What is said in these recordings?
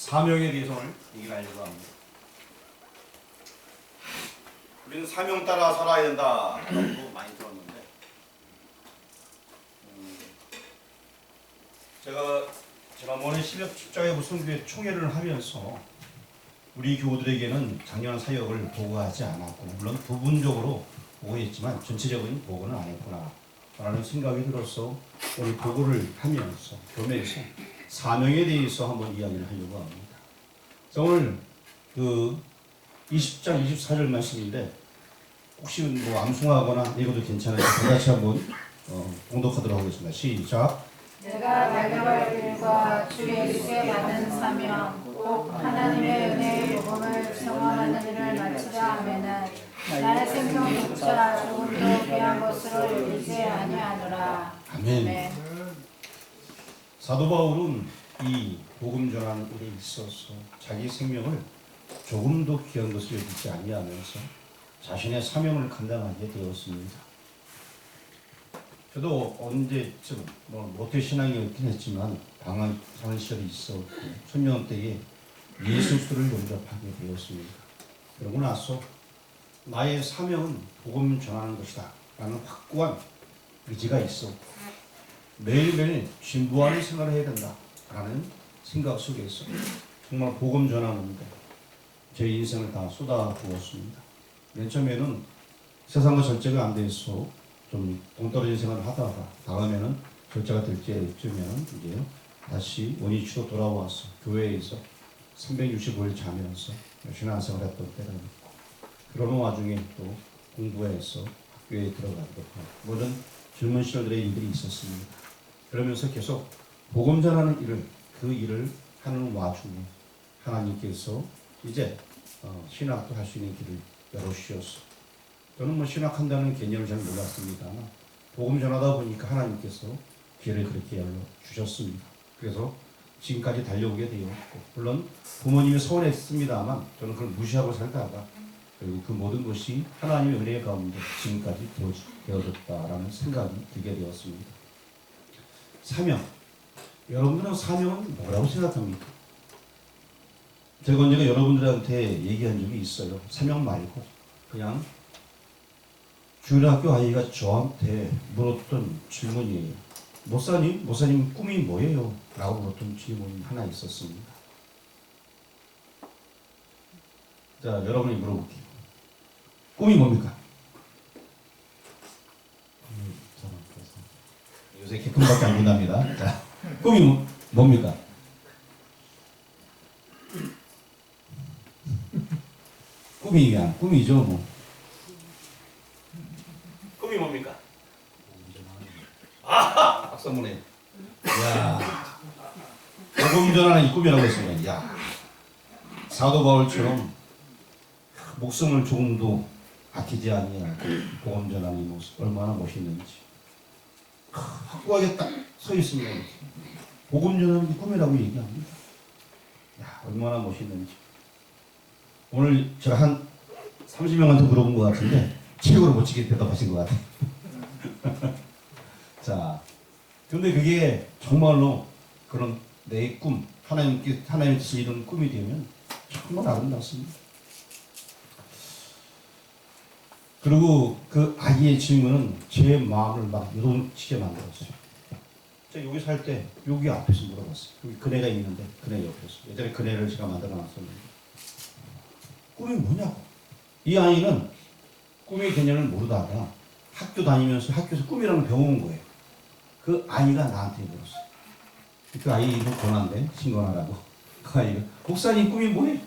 사명에 대해서 오늘 얘기를 하려고 합니다. 우리는 사명 따라 살아야 된다라고 많이 들었는데 제가 지난번에 십자가의 무성교회 총회를 하면서 우리 교우들에게는 작년 사역을 보고하지 않았고 물론 부분적으로 보고했지만 전체적인 보고는 안 했구나 라는 생각이 들어서 오늘 보고를 하면서 교회에서 사명에 대해서 한번 이야기를 하려고 합니다. 자, 오늘 그 20장 24절 말씀인데 혹시 뭐 암송하거나 읽어도 괜찮아요. 같이 한번 봉독하도록 하겠습니다. 시작. 내가 달려갈 길과 주의 뜻에 맞는 사명 곧 하나님의 은혜의 복음을 경험하는 일을 마치려 하면은 나의 생명조차 조금도 귀한 것으로 여기지 아니하노라. 아멘. 네. 사도 바울은 이 복음 전하는 일에 있어서 자기 생명을 조금도 귀한 것을 여기지 아니하면서 자신의 사명을 감당하게 되었습니다. 저도 언제쯤 모태 신앙이었긴 했지만 방황 시절이 있었고 청년 때에 예수를 영접하게 되었습니다. 그러고 나서 나의 사명은 복음 전하는 것이다 라는 확고한 의지가 있었고 매일매일 진부하는 생활을 해야 된다 라는 생각 속에서 정말 복음 전하는데 제 인생을 다 쏟아부었습니다. 맨 처음에는 세상과 절제가 안 돼서 좀 동떨어진 생활을 하다가 다음에는 절제가 될 때쯤에는 이제 다시 원위치로 돌아와서 교회에서 365일 자면서 신앙생활 했던 때가 있고 그러는 와중에 또 공부해서 학교에 들어가기도 하고 모든 젊은 시절들의 일들이 있었습니다. 그러면서 계속 복음 전하는 일을 그 일을 하는 와중에 하나님께서 이제 신학도 할 수 있는 길을 열어주셔서 저는 뭐 신학한다는 개념을 잘 몰랐습니다만 복음 전하다 보니까 하나님께서 길을 그렇게 열어주셨습니다. 그래서 지금까지 달려오게 되었고 물론 부모님이 서운했습니다만 저는 그걸 무시하고 살다가 그리고 그 모든 것이 하나님의 은혜 가운데 지금까지 되어졌다라는 생각이 들게 되었습니다. 사명. 여러분들은 사명은 뭐라고 생각합니까? 제가 언젠가 여러분들한테 얘기한 적이 있어요. 사명 말고 그냥 주일학교 아이가 저한테 물었던 질문이에요. 목사님 꿈이 뭐예요? 라고 물었던 질문이 하나 있었습니다. 자, 여러분이 물어볼게요. 꿈이 뭡니까? 요새 개꿈밖에 안 본답니다. 자, 꿈이 뭡니까? 꿈이 그냥 꿈이죠 뭐. 꿈이 뭡니까? 아, 박사모네. 야, 복음 전하는 이 꿈이라고 했습니다. 야, 사도 바울처럼 목숨을 조금도 아끼지 아니하고 복음 전하는 이 모습 얼마나 멋있는지 확고하게 딱 서 있습니다. 복음 전하는 게 꿈이라고 얘기합니다. 야, 얼마나 멋있는지. 오늘 제가 한 30명한테 물어본 것 같은데 최고로 멋지게 대답하신 것 같아요. 자, 근데 그게 정말로 그런 내 꿈, 하나님께서 이런 꿈이 되면 정말 아름답습니다. 그리고 그 아이의 질문은 제 마음을 막 요동치게 만들었어요. 제가 여기 살 때 여기 앞에서 물어봤어요. 여기 그네가 있는데 그네 옆에서. 예전에 그네를 제가 만들어 놨었는데 꿈이 뭐냐고. 이 아이는 꿈의 개념을 모르다가 학교 다니면서 학교에서 꿈이라는 걸 배워온 거예요. 그 아이가 나한테 물었어요. 그 아이 이름 권한데 신권하라고. 그 아이가 목사님 꿈이 뭐예요?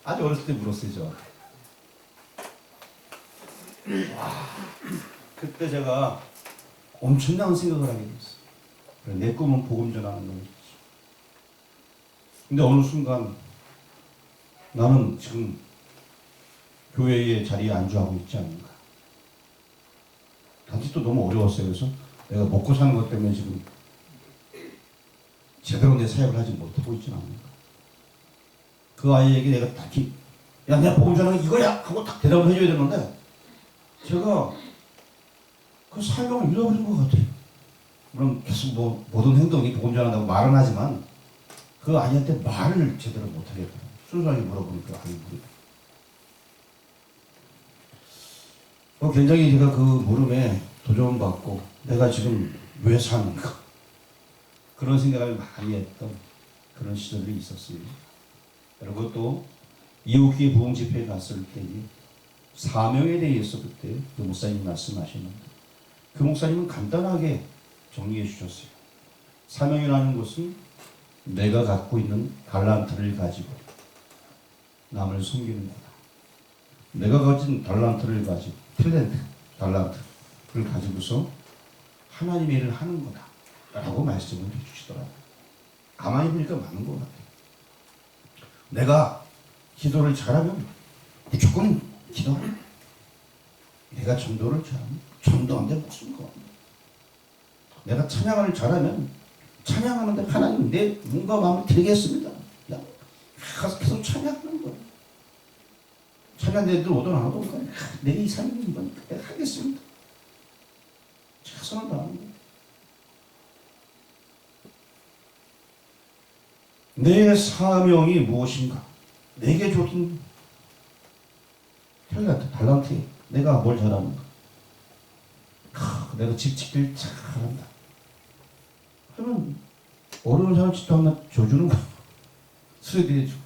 아주 어렸을 때 물었어요. 저한테. 와, 그때 제가 엄청난 생각을 하게 됐어요. 그래, 내 꿈은 복음 전하는 거였지. 근데 어느 순간 나는 지금 교회의 자리에 안주하고 있지 않는가. 단지 또 너무 어려웠어요. 그래서 내가 먹고 사는 것 때문에 지금 제대로 내 사역을 하지 못하고 있지는 않는가. 그 아이에게 내가 딱히 야, 내가 복음 전하는 이거야! 하고 딱 대답을 해줘야 되는데 제가 그 사명을 잃어버린 것 같아요. 물론 계속 모든 행동이 복음 전한다고 말은 하지만 그 아이한테 말을 제대로 못하겠다. 순수하게 물어보니까 아니 굉장히 제가 그 물음에 도전받고 내가 지금 왜 사는가 그런 생각을 많이 했던 그런 시절이 있었습니다. 그리고 또 이웃교회 부흥 집회에 갔을 때 사명에 대해서 그때 그 목사님 말씀하셨는데 그 목사님은 간단하게 정리해 주셨어요. 사명이라는 것은 내가 갖고 있는 달란트를 가지고 남을 섬기는 거다. 내가 가진 달란트를 가지고 달란트를 가지고서 하나님의 일을 하는 거다 라고 말씀을 해주시더라고요. 가만히 보니까 맞는 것 같아요. 내가 기도를 잘하면 무조건 기도하는 거야. 내가 전도를 잘하면 전도하는데 목숨 거. 내가 찬양을 잘하면 찬양하는데 하나님 내 몸과 마음을 드리겠습니다. 그냥 계속 찬양하는 거예요. 찬양대들 오든 안 오든 내 이 삶이 이거니까 내가 하겠습니다. 최선을 다하는 거예요. 내 사명이 무엇인가? 내게 주어진 달란트, 내가 뭘 잘하는가? 내가 집 짓길 잘한다. 그러면 어려운 사람 집도 하나 줘주는 거야. 수리해주고.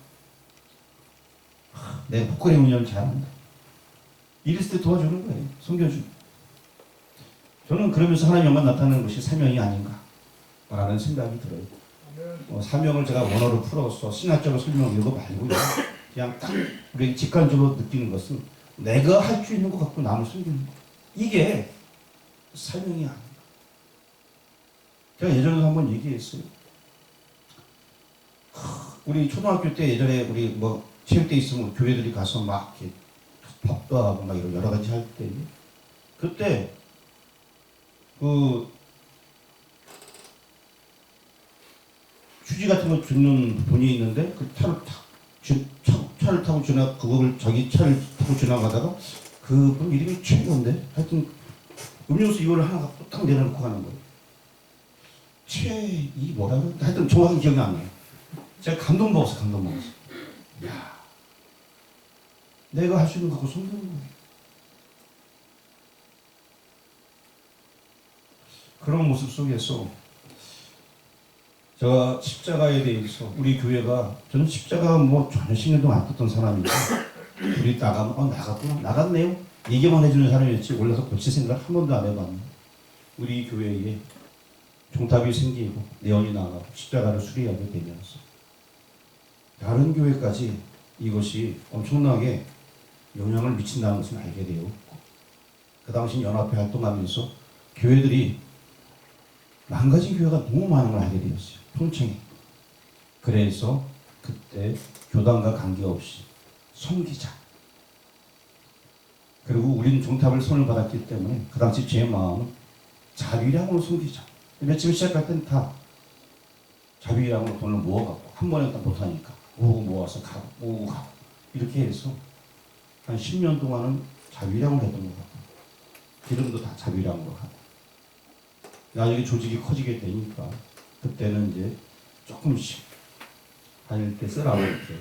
내가 복거리 운영을 잘한다. 이랬을 때 도와주는 거예요. 섬겨주고. 저는 그러면서 하나님만 나타나는 것이 사명이 아닌가 라는 생각이 들어요. 사명을 제가 원어로 풀어서 신학적으로 설명한 거 말고요. 그냥 딱 우리 직관적으로 느끼는 것은 내가 할 수 있는 것 갖고 남을 섬기는 거. 이게 사명이 아닌가. 제가 예전에도 한번 얘기했어요. 우리 초등학교 때 예전에 우리 뭐 체육대 있으면 교회들이 가서 막 이렇게 법도 하고 막 이런 여러 가지 할 때 그때 그 휴지 같은 거 주는 분이 있는데 그 차를 타고 그거를 자기 차를 타고 지나가다가 그분 이름이 최고인데 하여튼 음료수 이거를 하나 갖고 딱 내려놓고 가는 거예요. 이 뭐라 그래? 하여튼 정확히 기억이 안 나요. 제가 감동받았어. 야, 내가 할 수 있는 거 갖고 섬기는 거예요. 그런 모습 속에서 제가 십자가에 대해서 우리 교회가 저는 십자가 뭐 전혀 신경도 안 썼던 사람인데 우리 나가면 나갔구나 나갔네요 얘기만 해주는 사람이었지 올라서 고칠 생각을 한 번도 안 해봤네. 우리 교회에 종탑이 생기고 내원이 나가고 십자가를 수리하게 되면서 다른 교회까지 이것이 엄청나게 영향을 미친다는 것을 알게 되었고 그 당시 연합회 활동하면서 교회들이 망가진 교회가 너무 많은 걸 알게 되었어요. 통칭에. 그래서 그때 교단과 관계없이 섬기자. 그리고 우리는 종탑을 손을 받았기 때문에 그 당시 제 마음은 자비량으로 섬기자. 며칠 시작할 때는 다 자비량으로 돈을 모아갖고 한 번에 딱 못하니까 모으고 모아서 가고 모으고 가고 이렇게 해서 한 10년 동안은 자비량으로 했던 것 같아요. 기름도 다 자비량으로 하고 나중에 조직이 커지게 되니까 그때는 이제 조금씩 다닐 때 쓰라고 이렇게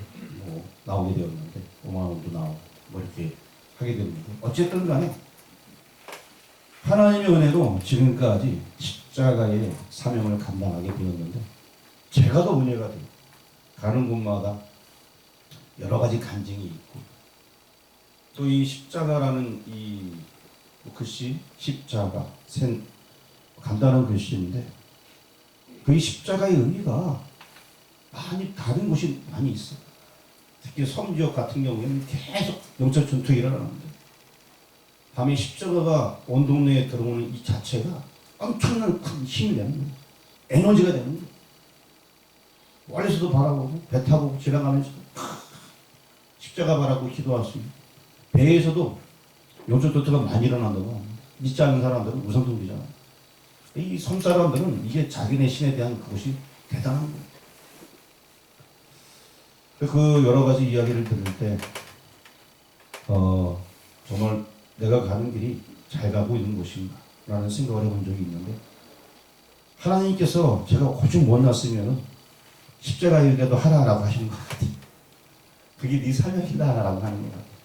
뭐 나오게 되었는데 5만 원도 나오고 뭐 이렇게 하게 됐는데 어쨌든 간에 하나님의 은혜로 지금까지 십자가의 사명을 감당하게 되었는데 제가 더 은혜가 돼요. 가는 곳마다 여러 가지 간증이 있고 또 이 십자가라는 이 글씨 십자가 간단한 글씨인데 그 십자가의 의미가 많이 다른 곳이 많이 있어요. 특히 섬지역 같은 경우에는 계속 영적 전투가 일어나는데 밤에 십자가가 온 동네에 들어오는 이 자체가 엄청난 큰 힘이 되는 거예요. 에너지가 되는 거예요. 멀리서도 바라보고 배 타고 지나가면서도 십자가 바라고 기도할 수 있는 배에서도 영적 전투가 많이 일어난다고 합니다. 믿지 않는 사람들은 우상숭배잖아요. 이 섬 사람들은 이게 자기네 신에 대한 그것이 대단한 거예요. 그 여러 가지 이야기를 들을 때 정말 내가 가는 길이 잘 가고 있는 것인가 라는 생각을 해본 적이 있는데 하나님께서 제가 오죽 못났으면 십자가 일이라도 하라라고 하시는 것 같아요. 그게 네 사명이다라고 하는 것 같아요.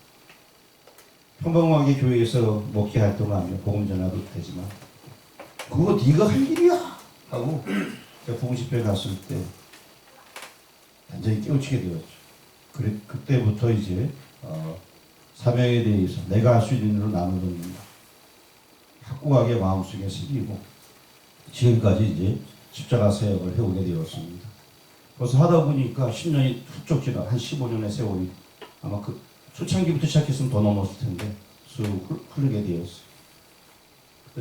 평범하게 교회에서 목회 활동하며 복음 전하도 되지만 그거 네가 할 일이야 하고 제가 복음 집회 갔을 때 완전히 깨우치게 되었죠. 그래 그때부터 이제 사명에 대해서 내가 할 수 있는 일로 나누는 겁니다. 확고하게 마음속에 새기고 지금까지 이제 십자가 사역을 해오게 되었습니다. 벌써 하다 보니까 10년이 훌쩍 지나 한 15년의 세월이 아마 그 초창기부터 시작했으면 더 넘었을 텐데 쑥 흐르게 되었어요.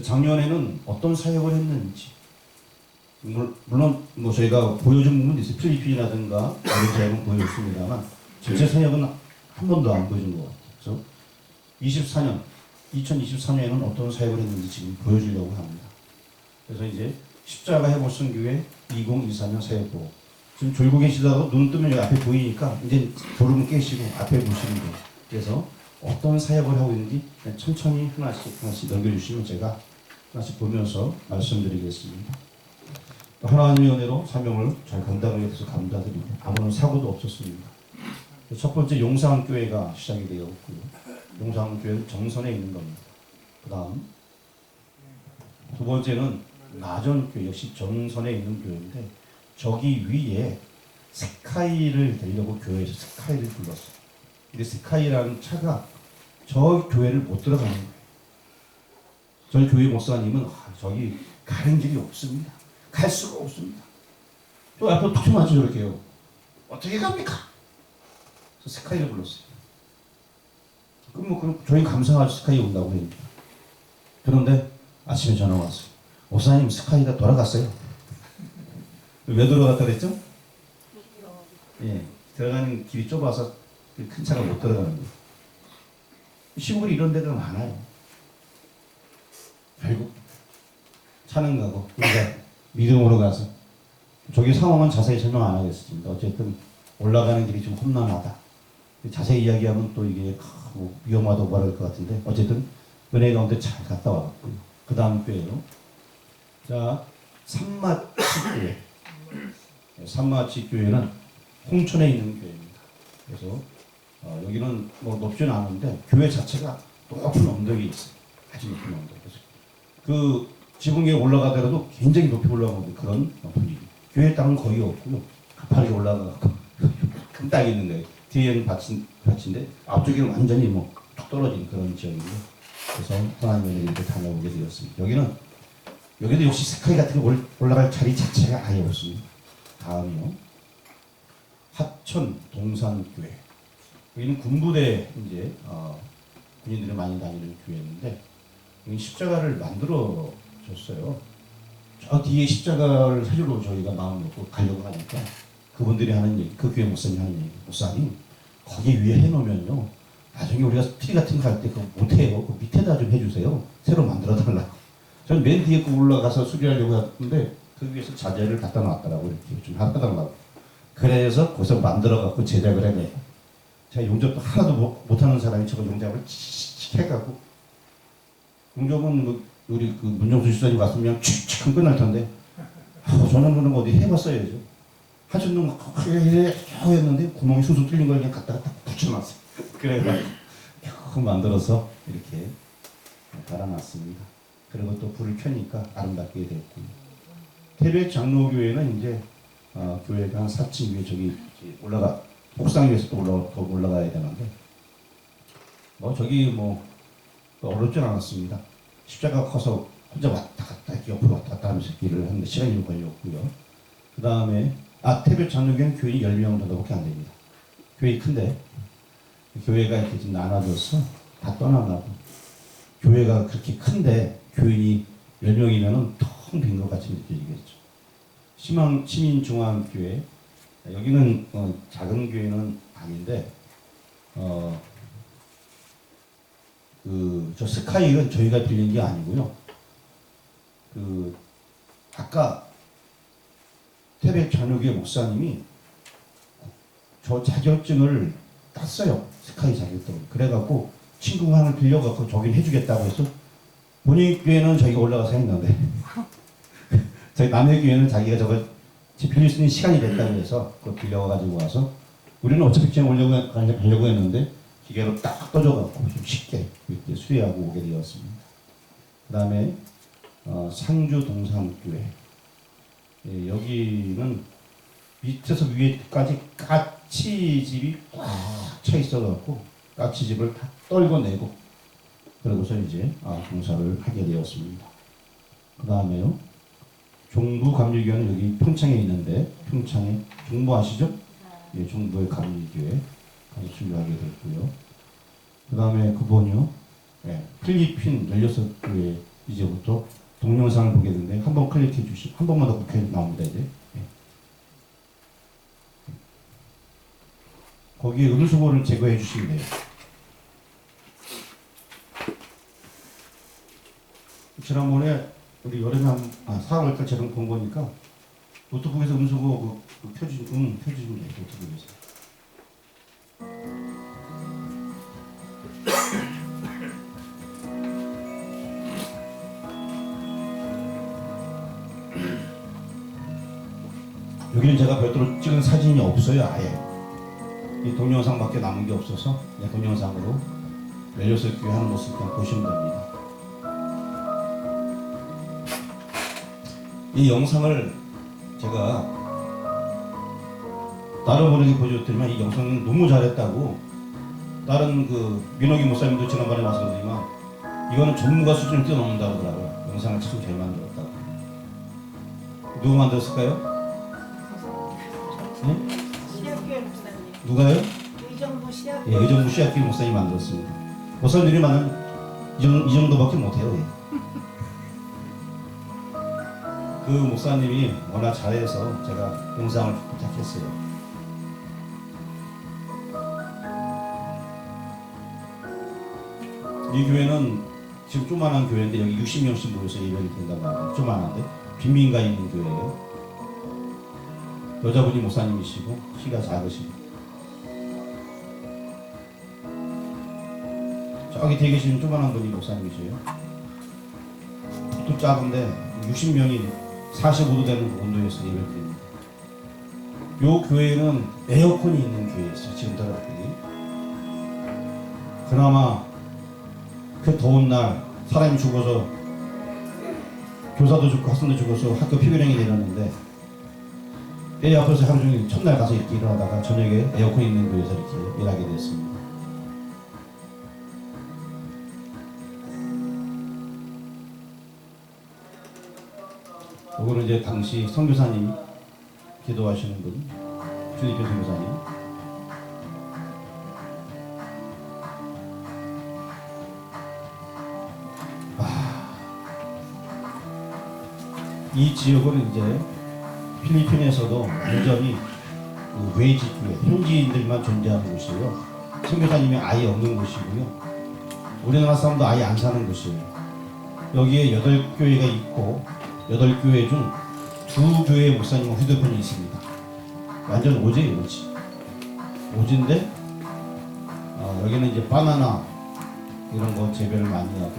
작년에는 어떤 사역을 했는지 물론 뭐 저희가 보여준 부분도 있어요. 필리핀이라든가 이런 사역은 보여줬습니다만 전체 사역은 한 번도 안 보여준 것 같아요. 그래서 2024년에는 어떤 사역을 했는지 지금 보여주려고 합니다. 그래서 이제 십자가 해보성교회 2024년 사역보 지금 졸고 계시다가 눈 뜨면 여기 앞에 보이니까 이제 졸음 깨시고 앞에 보시면 돼요. 그래서 어떤 사역을 하고 있는지 천천히 하나씩 넘겨주시면 제가 하나씩 보면서 말씀드리겠습니다. 하나님의 은혜로 사명을 잘 감당하게 돼서 감사드립니다. 아무런 사고도 없었습니다. 첫 번째 용산교회가 시작이 되었고요. 용산교회는 정선에 있는 겁니다. 그 다음 두 번째는 나전교회 역시 정선에 있는 교회인데 저기 위에 스카이를 데리려고 교회에서 스카이를 불렀어요. 근데 스카이라는 차가 저 교회를 못 들어가는 거예요. 저희 교회 목사님은 저기 가는 길이 없습니다. 갈 수가 없습니다. 또 앞에 툭 맞죠 저렇게요. 어떻게 갑니까? 그래서 스카이를 불렀어요. 그럼 저희 감사하죠. 스카이 온다고 했는데. 그런데 아침에 전화 왔어요. 목사님 스카이가 돌아갔어요. 왜 돌아갔다 그랬죠? 예, 들어가는 길이 좁아서 큰 차가 못 들어가는 거예요. 시골 이런 데가 많아요. 결국 차는 가고 우리가 믿음으로 가서 저기 상황은 자세히 설명 안 하겠습니다. 어쨌든 올라가는 길이 좀 험난하다. 자세히 이야기하면 또 이게 뭐 위험하다고 말할 것 같은데 어쨌든 은혜 가운데 잘 갔다 왔고요. 그 다음 교회요. 자, 산마치교회. 산마치교회는 홍천에 있는 교회입니다. 그래서 여기는 뭐 높지는 않은데 교회 자체가 높은 언덕이 있어요. 아주 높은 언덕. 그래서 그 지붕에 올라가더라도 굉장히 높이 올라가는 그런 분위기. 교회 땅은 거의 없고요. 가파르게 올라가고 큰 땅이 있는데 뒤에는 밭인데 앞쪽에는 완전히 뭐 툭 떨어진 그런 지역이고요. 그래서 하나님의 이렇게 다녀오게 되었습니다. 여기도 역시 스카이 같은 거 올라갈 자리 자체가 아예 없습니다. 다음이요. 하천 동산교회. 여기는 군부대 이제 군인들이 많이 다니는 교회인데 여기 십자가를 만들어 줬어요. 저 뒤에 십자가를 사주로 저희가 마음 먹고 가려고 하니까 그분들이 하는 얘기, 그 교회 목사님 하는 얘기, 목사님 거기 위에 해놓으면요 나중에 우리가 피 같은 거 할 때 그거 못해요. 그 밑에다 좀 해주세요. 새로 만들어 달라고. 저는 맨 뒤에 거 올라가서 수리하려고 했는데 그 위에서 자재를 갖다 놨더라고. 이렇게 좀 갖다 달라고. 그래서 거기서 만들어 갖고 제작을 해내요. 제가 용접도 하나도 못하는 사람이 저거 용접을 칙칙 해갖고 용접은 우리 그 문정수 지사님 왔으면 칙칙 끝날 텐데 저는 그런 거 어디 해봤어야죠. 하천동 크게 했는데 구멍이 숭숭 뚫린 걸 그냥 갖다가 딱 붙여놨어요. 그래가지고 그 만들어서 이렇게 달아놨습니다. 그리고 또 불을 켜니까 아름답게 됐고요. 태백 장로교회는 이제 교회가 한 4층 위에 저기 올라가 옥상 위에서 또 올라가야 되는데 뭐 저기 뭐 어렵진 않았습니다. 십자가 커서 혼자 왔다 갔다 이렇게 옆으로 왔다 갔다 하면서 길을 하는데 시간이 좀 걸렸고요. 그 다음에 태백 장로교회는 교인이 10명 정도밖에 안 됩니다. 교회 큰데 교회가 이렇게 좀 나눠져서 다 떠나가고 교회가 그렇게 큰데 교인이 10명이면은 텅 빈 것 같이 느껴지겠죠. 시민중앙교회 여기는 작은 교회는 아닌데 저 스카이는 저희가 빌린 게 아니고요. 아까 태백 장로교회 목사님이 저 자격증을 땄어요. 스카이 자격증을. 그래갖고 친구가 하나 빌려갖고 저긴 해주겠다고 해서 본인 교회는 자기가 올라가서 했는데 저희 남의 교회는 자기가 저걸 빌릴 수 있는 시간이 됐다고 해서 그거 빌려가지고 와서 우리는 어차피 그냥 가려고 했는데 기계로 딱 떠줘갖고 좀 쉽게 이렇게 수리하고 오게 되었습니다. 그 다음에 상주 동산교회. 예, 여기는 밑에서 위에까지 까치집이 꽉 차 있어갖고 까치집을 다 떨궈내고 그러고서 이제 봉사를 하게 되었습니다. 그 다음에요. 종부 감리교회는 여기 평창에 있는데 평창에 종부 아시죠? 예, 종부의 감리교회 가서 순교하게 됐고요. 그 다음에 그분요. 예, 필리핀 16교회 이제부터 동영상을 보게 되는데 한번 클릭해 주시면 한 번만 더 그렇게 나옵니다 이제. 예. 거기에 음수고를 제거해 주시면 돼요. 지난번에 우리 여름에 4월 달 제가 본 거니까 노트북에서 음수고 켜주시면 돼요. 노트북에서. 여기는 제가 별도로 찍은 사진이 없어요. 아예 이 동영상밖에 남은 게 없어서 그냥 동영상으로 멜리오스 교회 하는 모습 그냥 보시면 됩니다. 이 영상을 제가 다른 분에게 보여줬더니만 이 영상은 너무 잘했다고 다른 민호기 목사님도 지난번에 와서 그러더니만 이거는 전문가 수준을 뛰어넘는다고 그러더라고요. 영상을 참 잘 만들었다고. 누가 만들었을까요? 네? 시학교회 목사님. 누가요? 의정부 시학교회. 예, 의정부 시학교회 목사님이 만들었습니다. 목사님들이 만든 이 정도밖에 못해요. 예. 그 목사님이 워낙 잘해서 제가 영상을 부탁했어요. 이 교회는 지금 조그만한 교회인데 여기 60명씩 모여서 예배를 드린다고 합니다. 조그만한데 빈민가 있는 교회예요. 여자분이 목사님이시고 키가 작으시고 저기 뒤에 계시는 조그만한 분이 목사님이세요. 또 작은데 60명이 45도 되는 온도에서 예배를 드립니다. 요 교회는 에어컨이 있는 교회였어요. 지금 들어갔더니 그나마 그 더운 날 사람이 죽어서 교사도 죽고 학생도 죽어서 학교 피부령이 내렸는데 애 앞에서 하루 종일 첫날 가서 이렇게 일어나다가 저녁에 에어컨 있는 교회에서 이렇게 일하게 됐습니다. 이거는 이제 당시 선교사님이 기도하시는 분, 주니표 선교사님. 이 지역은 이제 필리핀에서도 여전히 외지 교회, 현지인들만 존재하는 곳이에요. 선교사님이 아예 없는 곳이고요. 우리나라 사람도 아예 안 사는 곳이에요. 여기에 8교회가 있고 8교회 중 2교회 목사님 휴대폰이 있습니다. 완전 오지예요, 오지. 오지인데 여기는 이제 바나나 이런 거 재배를 많이 하고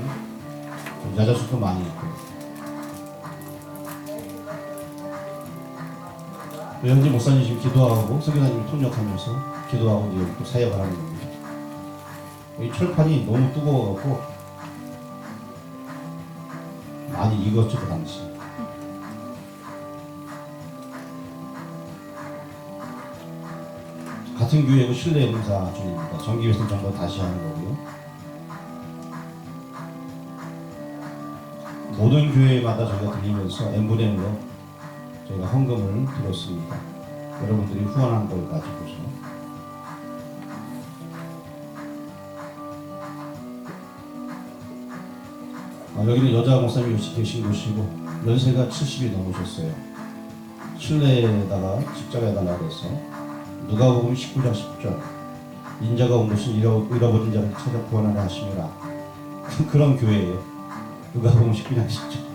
야자수도 많이 있고 현지 목사님 지금 기도하고 선교사님 통역하면서 기도하고 여기 또 사역을 하는 겁니다. 이 철판이 너무 뜨거워갖고 많이 익었죠 그 당시. 같은 교회고 실내 봉사 중입니다. 정기회생 전부 다시 하는 거고요. 모든 교회마다 저희가 들리면서 N분의1로 저희가 헌금을 드렸습니다. 여러분들이 후원한 걸 가지고서. 여기는 여자 목사님이 계신 곳이고 연세가 70이 넘으셨어요. 실내에다가 십자가에달라고 해서 누가복음 19장 10절 인자가 온 것은 잃어버린 자를 찾아 구원하라 하심이라. 그런 교회예요. 누가복음 19장 10절.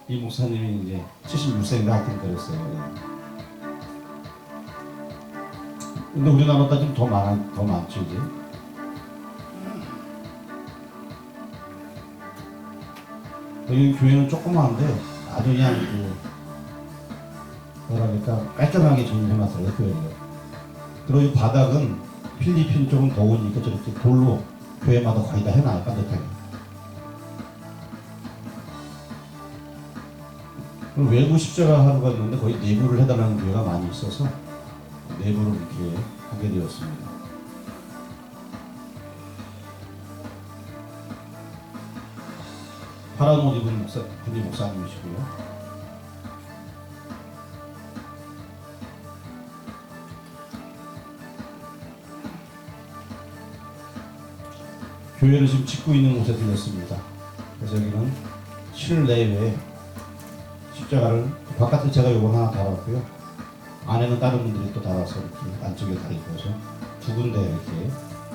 이 목사님이 이제 76세인가 하여튼 그랬어요. 근데 우리나라보다 좀 더 많죠 이제. 여기 교회는 조그마한데 아주 그냥 뭐라 그럴까 깔끔하게 정리해놨어요 교회를. 그리고 이 바닥은 필리핀 쪽은 더우니까 저렇게 돌로 교회마다 거의 다 해놔요 따뜻하게. 그리고 외부 십자가 하루가 있는데 거의 내부를 해달라는 교회가 많이 있어서 내부를 이렇게 하게 되었습니다. 파란 옷 입은 군이 목사님이시고요. 교회를 지금 짓고 있는 곳에 들렸습니다. 그래서 여기는 실내외에 십자가를 바깥에 제가 요거 하나 달았고요. 안에는 다른 분들이 또 달아서 이렇게 안쪽에 다 입어서 두 군데 이렇게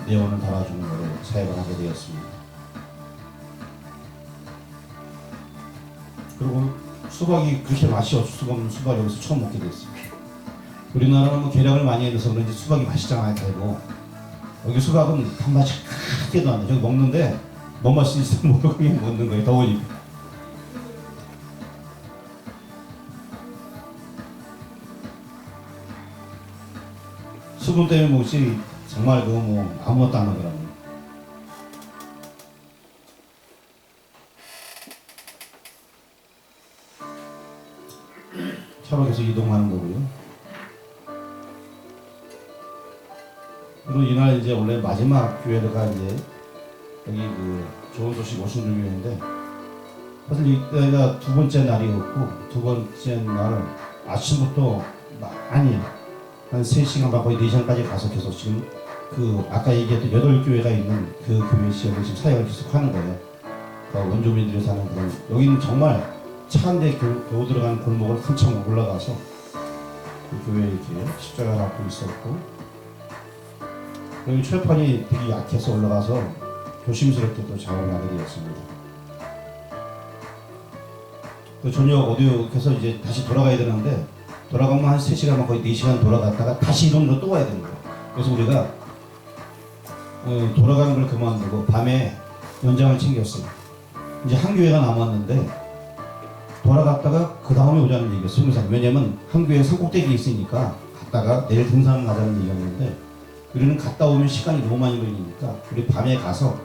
네온을 달아주는 거를 사용을 하게 되었습니다. 그리고 수박이 그렇게 맛이 없을 수가 없는 수박을 여기서 처음 먹게 됐어요. 우리나라는 뭐 계량을 많이 해서 그런지 수박이 맛있잖아요, 달고. 여기 수박은 단맛이 크게도 안 나. 저기 먹는데 뭔 맛이 있으면 먹는 거예요, 더우니까. 수분 때문에 먹지 정말 그거 뭐 아무것도 안 하더라고요. 차로 계속 이동하는 거고요. 그리고 이날 이제 원래 마지막 교회가 이제 여기 그 좋은 소식 오신주교회인데 사실 이때가 두 번째 날이었고 두 번째 날 아침부터 많이 한 3시간 반 거의 4시간까지 가서 계속 지금 그 아까 얘기했던 8교회가 있는 그 교회 지역을 지금 사역을 계속 하는 거예요. 그 원주민들이 사는 그런 여기는 정말 차 한 대 겨우 들어가는 골목을 한참 올라가서 그 교회에 이렇게 십자가를 갖고 있었고 여기 철판이 되게 약해서 올라가서 조심스럽게 또 작업을 하게 되었습니다. 그 저녁 어디에서 이제 다시 돌아가야 되는데 돌아가면 한 3시간 거의 4시간 돌아갔다가 다시 이동으로 또 와야 되는 거예요. 그래서 우리가 돌아가는 걸 그만두고 밤에 연장을 챙겼어요. 이제 한 교회가 남았는데 돌아갔다가 그 다음에 오자는 얘기였어요. 왜냐면 한 교회 산꼭대기에 있으니까 갔다가 내일 등산을 가자는 얘기였는데 우리는 갔다 오면 시간이 너무 많이 걸리니까 우리 밤에 가서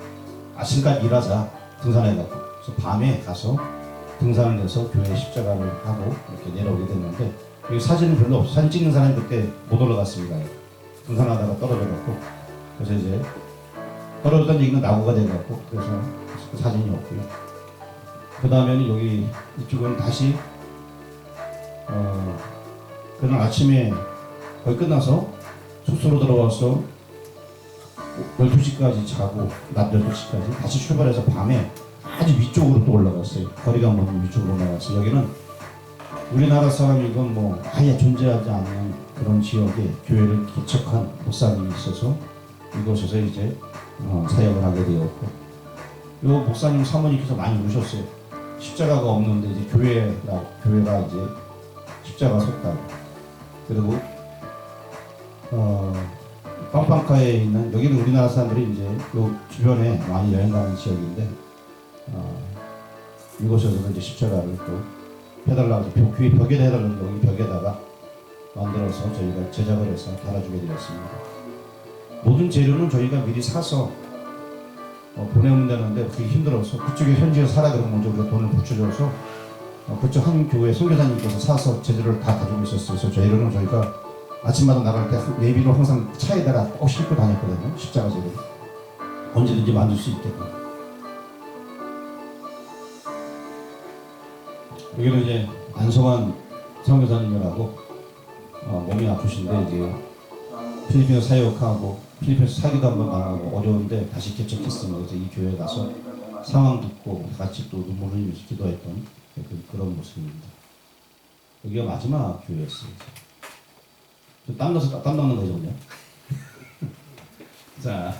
아침까지 일하자 등산해갖고 그래서 밤에 가서 등산을 해서 교회 십자가를 하고 이렇게 내려오게 됐는데 여기 사진은 별로 없어요. 사진 찍는 사람이 그때 못 올라갔습니다. 등산하다가 떨어져갖고 그래서 이제 떨어졌다는 얘기는 낙오가 돼갖고 그래서 그 사진이 없고요. 그 다음에는 여기 이쪽은 다시 그날 아침에 거의 끝나서 숙소로 들어와서 12시까지 자고 낮 12시까지 다시 출발해서 밤에 아주 위쪽으로 또 올라갔어요. 거리가 먼 위쪽으로 올라갔어요. 여기는 우리나라 사람이건 뭐 아예 존재하지 않는 그런 지역에 교회를 개척한 목사님이 있어서 이곳에서 이제 사역을 하게 되었고 이 목사님 사모님께서 많이 우셨어요. 십자가가 없는데 이제 교회가 이제 십자가 섰다. 그리고 빵빵카에 있는 여기는 우리나라 사람들이 이제 요 주변에 많이 여행 가는 지역인데 이곳에서 이제 십자가를 또 해달라고 교회 벽에다 해달라고 여기 벽에다가 만들어서 저희가 제작을 해서 달아주게 되었습니다. 모든 재료는 저희가 미리 사서 보내면 되는데 그게 힘들어서 그쪽에 현지에서 사라 그러면 먼저 우리가 돈을 붙여줘서 그쪽 한 교회 선교사님께서 사서 재료를 다 가지고 있었어요. 그래서 저희는 저희가 아침마다 나갈 때 예비로 항상 차에다가 꼭 싣고 다녔거든요. 십자가 재료 언제든지 만들 수 있게끔. 여기는 이제 안성환 선교사님이라고 몸이 아프신데 이제 필리핀에서 사역하고 필리핀에서 사기도 한번 당하고 어려운데 다시 개척했습니다. 그래서 이 교회에 가서 상황 듣고 같이 또 눈물 흘리면서 기도했던 그런 모습입니다. 여기가 마지막 교회였어요. 땀나서 땀 닦는 거죠, 그냥. 자,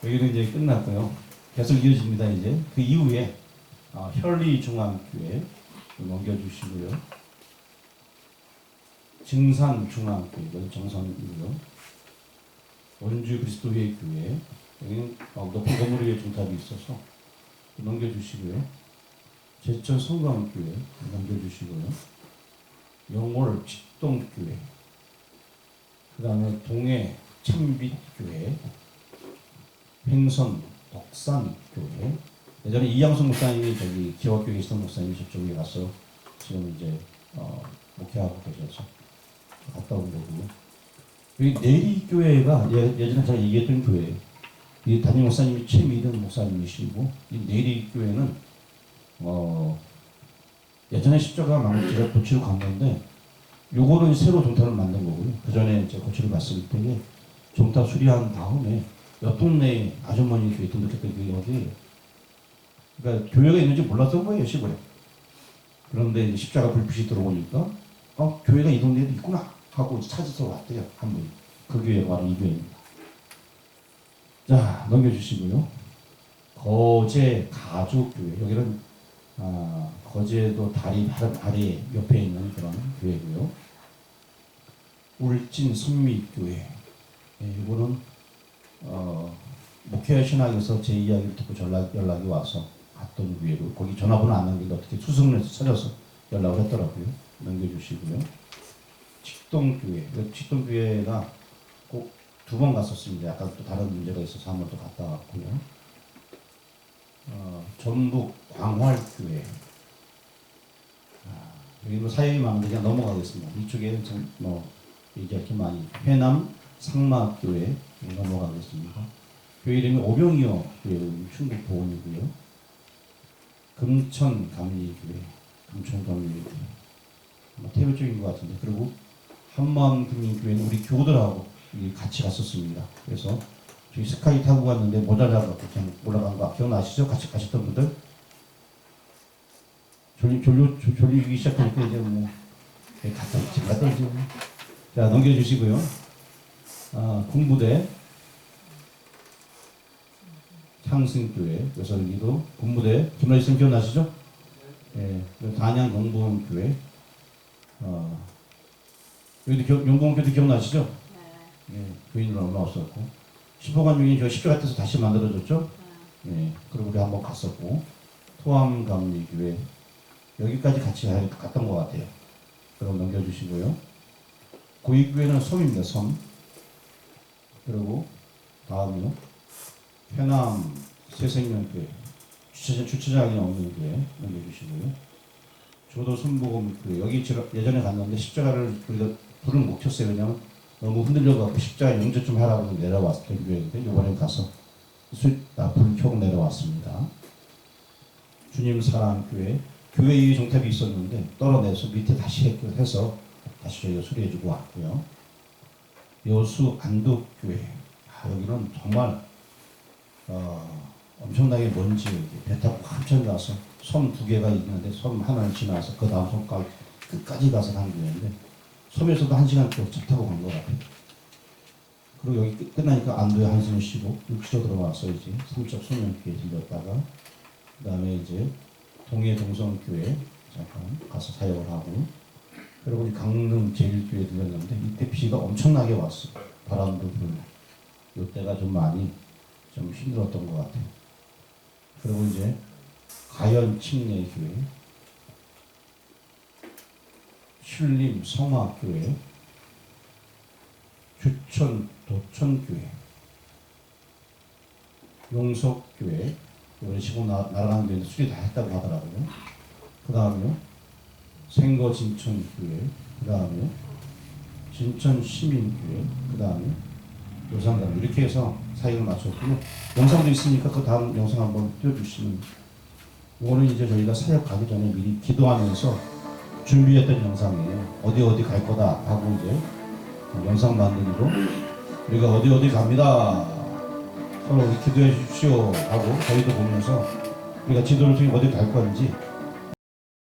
여기는 이제 끝났고요. 계속 이어집니다. 이제 그 이후에 혈리 중앙교회 넘겨주시고요. 증산 중앙교회 이건 정선이고요. 원주 그리스도의 교회 여기는 높은 건물 위에 중탑이 있어서 넘겨주시고요. 제천 성광교회 남겨주시고요. 영월 직동교회, 그 다음에 동해 참빛교회, 횡선 덕산교회. 예전에 이양순 목사님이 저기 기와교회 계시던 목사님이 저쪽에 가서 지금 이제 목회하고 계셔서 갔다 온 거고요. 여기 내리교회가 예전에 제가 얘기했던 교회예요. 이 담임 목사님이 최미든 목사님이시고, 이 내리교회는 예전에 십자가 망치가 고치러 간 건데, 요거는 새로 종탑을 만든 거고요. 그 전에 이제 고치러 갔을 때에 종탑 수리한 다음에 옆 동네에 아주머니 교회 등록했던 그 여기에요. 그러니까 교회가 있는지 몰랐던 거예요, 시골에. 그런데 이제 십자가 불빛이 들어오니까 교회가 이 동네에도 있구나 하고 찾아서 왔대요, 한 분이. 그 교회가 바로 이 교회입니다. 자, 넘겨주시고요. 거제 가족교회. 여기는 거제도 다리 아래 옆에 있는 그런 교회고요. 울진 선미교회. 이거는 목회 신학에서 제 이야기를 듣고 연락이 와서 갔던 교회로, 거기 전화번호 안 남기는데 어떻게 수승을 해서 찾아서 연락을 했더라고요. 넘겨주시고요. 직동교회. 직동교회가 꼭 2번 갔었습니다. 약간 또 다른 문제가 있어서 한 번 또 갔다 왔고요. 전북 광활교회. 여기 뭐 사연이 많은데 그냥 넘어가겠습니다. 이쪽에는 좀 얘기할 게 많이. 회남 상마교회 넘어가겠습니다. 교회 이름이 오병이어 교회, 충북 보원이고요. 금천 감리교회, 태교 쪽인 것 같은데. 그리고 한마음 금리교회는 우리 교우들하고 같이 갔었습니다. 그래서 저희 스카이 타고 갔는데 못 올라가고 그냥 올라간 거 기억나시죠? 같이 가셨던 분들? 졸리기 시작하니까 이제 갔다 오지. 자, 넘겨주시고요. 군부대 창승교회. 그래서 여기도 군부대 김라지선 기억나시죠? 예, 단양 용봉교회. 여기도 용봉교회도 기억나시죠? 예, 교인으로 얼마 없었고, 15관 중에 저 십자가 떼서 다시 만들어졌죠? 예, 그리고 우리 한번 갔었고, 토암감리교회. 여기까지 같이 갔던 것 같아요. 그럼 넘겨주시고요. 고위교회는 섬입니다, 섬. 그리고 다음이요. 회남 새생명교회. 주차장이 없는 교회 넘겨주시고요. 조도 순복음교회. 여기 예전에 갔는데 십자가를 우리가 불을 못 켰어요. 왜냐면 너무 흔들려갖고 십자가 용접 좀 하라고 내려왔던 교회인데, 이번에 가서 불 켜고 내려왔습니다. 주님 사랑교회. 교회 위에 종탑이 있었는데 떨어내서 밑에 다시 해서 다시 저희가 수리해주고 왔고요. 여수 안독교회. 여기는 정말 엄청나게 먼지, 배 타고 한참 가서 섬 2개가 있는데 섬 하나를 지나서 그 다음 섬까지 끝까지 가서 간 교회인데, 섬에서도 1시간 또 차 타고 간 것 같아요. 그리고 여기 끝나니까 안도에 한숨을 쉬고 육지로 들어와서 이제 삼척 소년교회 들렸다가, 그 다음에 이제 동해 동성교회 잠깐 가서 사역을 하고, 그리고 우리 강릉 제일교회 들렸는데 이때 비가 엄청나게 왔어요. 바람도 불고. 이때가 좀 많이 좀 힘들었던 것 같아요. 그리고 이제 가연 침례교회, 신림 성화교회, 주천 도천교회, 용석교회. 이번에 시골 날아가는 데도 수리 다 했다고 하더라고요. 그 다음에요, 생거 진천교회, 그 다음에 진천 시민교회, 그 다음에 요상강. 이렇게 해서 사역을 마쳤고요. 영상도 있으니까 그 다음 영상 한번 띄워주시면. 이거는 이제 저희가 사역 가기 전에 미리 기도하면서 준비했던 영상이에요. 어디 갈 거다 하고 이제 영상 만들기로 우리가 어디 갑니다. 서로 기도해 주십시오 하고 저희도 보면서 우리가 지도를 통해 어디 갈 건지